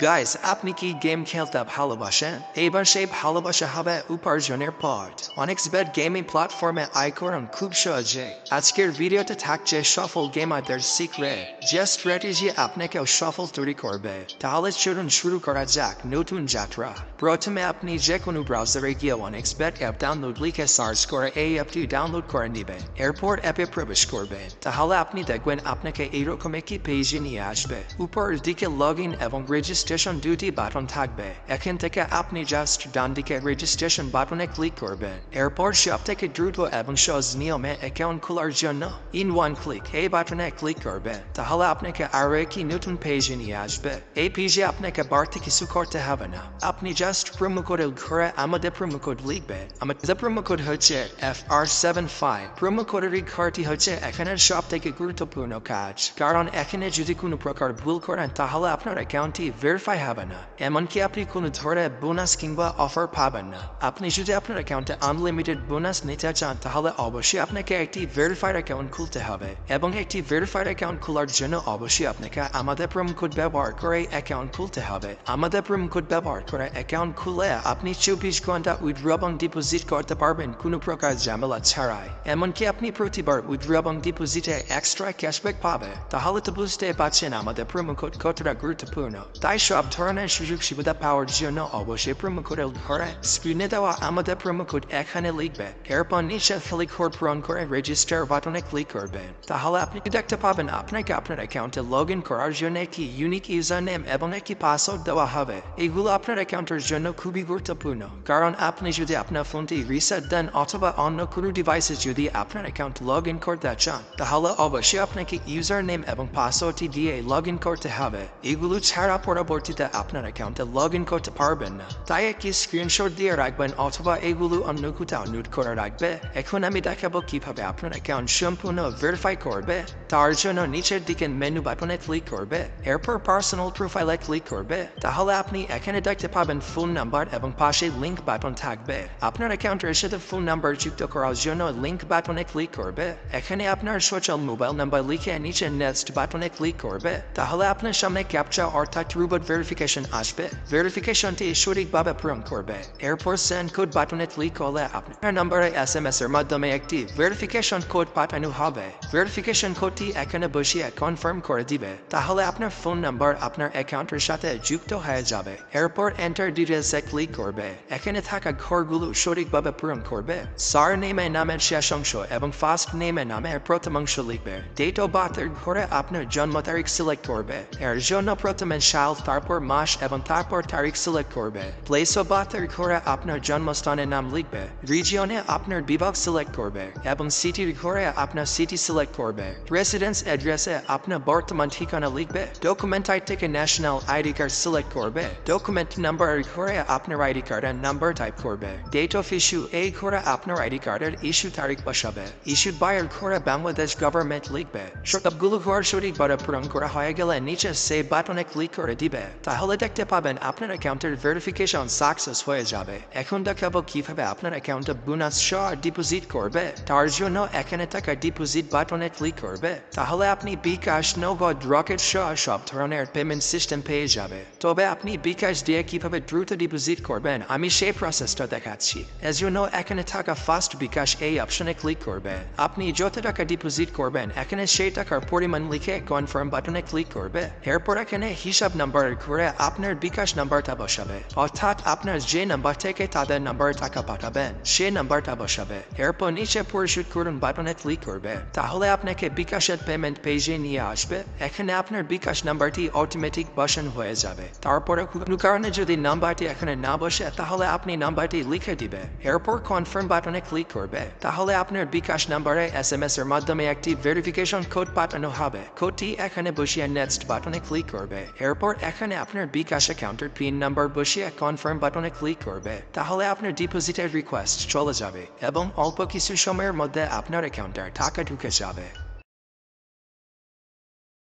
Guys, আপনি কি game খেলতে ভালোবাসেন? এবার সেই ভালোবাসা হবে উপার্জনের পথ। অনেক্সবেট গেমিং প্ল্যাটফর্মে আয় করুন খুব সহজে। আজকের ভিডিওতে থাকছে সফল গেমারদের সিক্রেট, যে স্ট্র্যাটেজি আপনাকেও সফল তৈরি করবে। তাহলে চলুন শুরু করা যাক নতুন যাত্রা। প্রথমে আপনি যে কোনো ব্রাউজারে গিয়ে অনেক্সবেট অ্যাপ ডাউনলোড লিখে সার্চ করে এই অ্যাপটি ডাউনলোড করে নেবেন। এরপর অ্যাপে প্রবেশ করবেন। তাহলে আপনি দেখবেন আপনাকে এইরকম একটি পেজে নিয়ে আসবে। উপরের দিকে লগ ইন এবং রেজিস্ট্রেশন দুটি বাটন থাকবে। এখান থেকে আপনি জাস্ট ডান দিকে রেজিস্ট্রেশন বাটনে ক্লিক করবেন। এরপর সব থেকে দ্রুত এবং সহজ নিয়মে অ্যাকাউন্ট খোলার জন্য ইন ওয়ান ক্লিক এই বাটনে ক্লিক করবেন। তাহলে আপনাকে আরও একটি নতুন পেজে নিয়ে আসবে। এই পেজে আপনাকে বাড়তি কিছু করতে হবে না। আপনি জাস্ট প্রোমো কোড ঘরে আমাদের প্রোমো কোড লিখবেন। আমাদের প্রোমো কোড হচ্ছে FR75। প্রোমো কোডের ঘরটি হচ্ছে এখানের সব থেকে গুরুত্বপূর্ণ কাজ, কারণ এখানে যদি কোনো প্রকার ভুল করেন তাহলে আপনার অ্যাকাউন্টটি ভেরিফাই হবে না। এমনকি আপনি কোনো ধরনের বোনাস কিংবা অফার পাবেন না। আপনি যদি আপনার অ্যাকাউন্টে আনলিমিটেড বোনাস নিতে চান তাহলে অবশ্যই আপনাকে একটি ভেরিফাইড অ্যাকাউন্ট খুলতে হবে, এবং একটি ভেরিফাইড অ্যাকাউন্ট খোলার জন্য অবশ্যই আপনাকে আমাদের প্রোমো কোড ব্যবহার করে অ্যাকাউন্ট খুলতে হবে। আমাদের প্রোমো কোড ব্যবহার করে অ্যাকাউন্ট খুলে আপনি 24 ঘন্টা উইথড্র এবং ডিপোজিট করতে পারবেন কোনো প্রকার ঝামেলা ছাড়াই। এমনকি আপনি প্রতিবার উইথড্র এবং ডিপোজিটে এক্সট্রা ক্যাশব্যাক পাবে। তাহলে তো বুঝতে পারছেন আমাদের প্রোমো কোড কতটা গুরুত্বপূর্ণ। তাই সব ধরনের সুযোগ সুবিধা পাওয়ার জন্য অবশ্যই প্রোমো কোডের ঘরে স্ক্রিনে দেওয়া আমাদের প্রোমো কোড এখানে লিখবে। এরপর নিচে ক্লিক পূরণ করে রেজিস্টার বাটনে ক্লিক করবেন। তাহলে আপনি দেখতে পাবেন আপনাকে আপনার অ্যাকাউন্টে লগ ইন করার জন্য একটি ইউনিক ইউজার নেম এবং একটি পাসওয়ার্ড দেওয়া হবে। এগুলো আপনার অ্যাকাউন্টের জন্য খুবই গুরুত্বপূর্ণ, কারণ আপনি যদি আপনার ফোনটি রিসেট দেন অথবা অন্য কোনো ডিভাইসে যদি আপনার অ্যাকাউন্ট লগ ইন করতে চান তাহলে অবশ্যই আপনাকে ইউজার নেম এবং পাসওয়ার্ডটি দিয়ে লগ ইন করতে হবে। এগুলো ছাড়া পরবর্তীতে আপনার অ্যাকাউন্টে লগ ইন করতে পারবেন না। তাই একটি স্ক্রিনশট দিয়ে রাখবেন অথবা এগুলো অন্য কোথাও নোট করে রাখবে। এখন আমি দেখাবো কিভাবে আপনার অ্যাকাউন্ট সম্পূর্ণ ভেরিফাই করবে। তার জন্য নিচের দিকে মেনু বাটনে ক্লিক করবে। এরপর পার্সোনাল প্রোফাইলে ক্লিক করবে। তাহলে আপনি এখানে দেখতে পাবেন ফোন নাম্বার এবং পাশে লিঙ্ক বাটন থাকবে। আপনার অ্যাকাউন্টের সাথে ফোন নাম্বার যুক্ত করার জন্য লিঙ্ক বাটনে ক্লিক করবে। এখানে আপনার সোশ্যাল মোবাইল নাম্বার লিখে নিচে নেক্সট বাটনে ক্লিক করবে। তাহলে আপনার সামনে ক্যাপচা অর্থাৎ রোবট ভেরিফিকেশন আসবে। ভেরিফিকেশনটি সঠিকভাবে পূরণ করবে। এরপর সেন্ড কোড বাটনে ক্লিক করলে আপনার নম্বরে SMS এর মাধ্যমে একটি ভেরিফিকেশন কোড পাঠানো হবে। ভেরিফিকেশন কোডটি এখানে বসিয়ে কনফার্ম করে দিবে। তাহলে আপনার ফোন নাম্বার আপনার অ্যাকাউন্টের সাথে যুক্ত হয়ে যাবে। এরপর এন্টার ডিটেলসে ক্লিক করবে। এখানে থাকা ঘরগুলো সঠিকভাবে পূরণ করবে। সার নেমে নামের শেষ অংশ এবং ফার্স্ট নেমে নামের প্রথম অংশ লিখবে। ডেট অফ বার্থের ঘরে আপনার জন্ম তারিখ সিলেক্ট করবে। এর জন্য প্রথমে সাল, তারপর মাস এবং তারপর তারিখ সিলেক্ট করবে। প্লেস অফ বার্থের ঘরে আপনার জন্মস্থানের নাম লিখবে। রিজিয়নে আপনার বিভাগ সিলেক্ট করবে এবং সিটির ঘরে আপনার সিটি সিলেক্ট করবে। রেসিডেন্স অ্যাড্রেসে আপনার বর্তমান ঠিকানা লিখবে। ডকুমেন্ট টাইপ থেকে ন্যাশনাল আইডি কার্ড সিলেক্ট করবে। ডকুমেন্ট নাম্বারের ঘরে আপনার আইডি কার্ডের নাম্বার টাইপ করবে। ডেট অফ ইস্যু এই ঘরে আপনার আইডি কার্ডের ইস্যু তারিখ বসাবে। ইস্যুড বাই এর ঘরে বাংলাদেশ গভর্নমেন্ট লিখবে। সবগুলো ঘর সঠিকভাবে পূরণ করা হয়ে গেলে নিচে সেভ বাটনে ক্লিক করে দিবে। তাহলে দেখতে পাবেন আপনার অ্যাকাউন্টের ভেরিফিকেশন সাকসেস হয়ে যাবে। এখন দেখাবো কিভাবে আপনার অ্যাকাউন্টে বোনাস সহ ডিপোজিট করবে। তার জন্য এখানে থাকা ডিপোজিট বাটনে ক্লিক করবে। তাহলে আপনি বিকাশ, নগদ, রকেট সহ সব ধরনের পেমেন্ট সিস্টেম পেয়ে যাবে। তবে আপনি বিকাশ দিয়ে কিভাবে দ্রুত ডিপোজিট করবেন আমি সেই প্রসেসটা দেখাচ্ছি। এর জন্য এখানে থাকা ফার্স্ট বিকাশ এই অপশনে ক্লিক করবে। আপনি যত টাকা ডিপোজিট করবেন এখানে সেই টাকার পরিমাণ লিখে কনফার্ম বাটনে ক্লিক করবে। এরপর এখানে হিসাব নাম্বারের ঘরে আপনার বিকাশ নাম্বারটা বসাবে, অর্থাৎ আপনার যে নাম্বার থেকে তাদের নাম্বারে টাকা পাঠাবেন সে নাম্বারটা বসাবে। এরপর নিচে পরিশোধ করুন বাটনে ক্লিক করবে। তাহলে আপনাকে বিকাশের পেমেন্ট পেজে নিয়ে আসবে। এখানে আপনার বিকাশ নাম্বারটি অটোমেটিক বসানো হয়ে যাবে। তারপরে কোনো কারণে যদি নাম্বারটি এখানে না বসে তাহলে আপনি নাম্বারটি লিখে দিবে। এরপর কনফার্ম বাটনে ক্লিক করবে। তাহলে আপনার বিকাশ নাম্বারে SMS এর মাধ্যমে একটি ভেরিফিকেশন কোড পাঠানো হবে। কোডটি এখানে বসিয়ে নেক্সট বাটনে ক্লিক করবে। এরপর এখানে আপনার বিকাশ অ্যাকাউন্টের পিন নাম্বার বসিয়ে কনফার্ম বাটনে ক্লিক করবে। তাহলে আপনার ডিপোজিটের রিকোয়েস্ট চলে যাবে এবং অল্প কিছু সময়ের মধ্যে আপনার অ্যাকাউন্টে টাকা ঢুকে যাবে।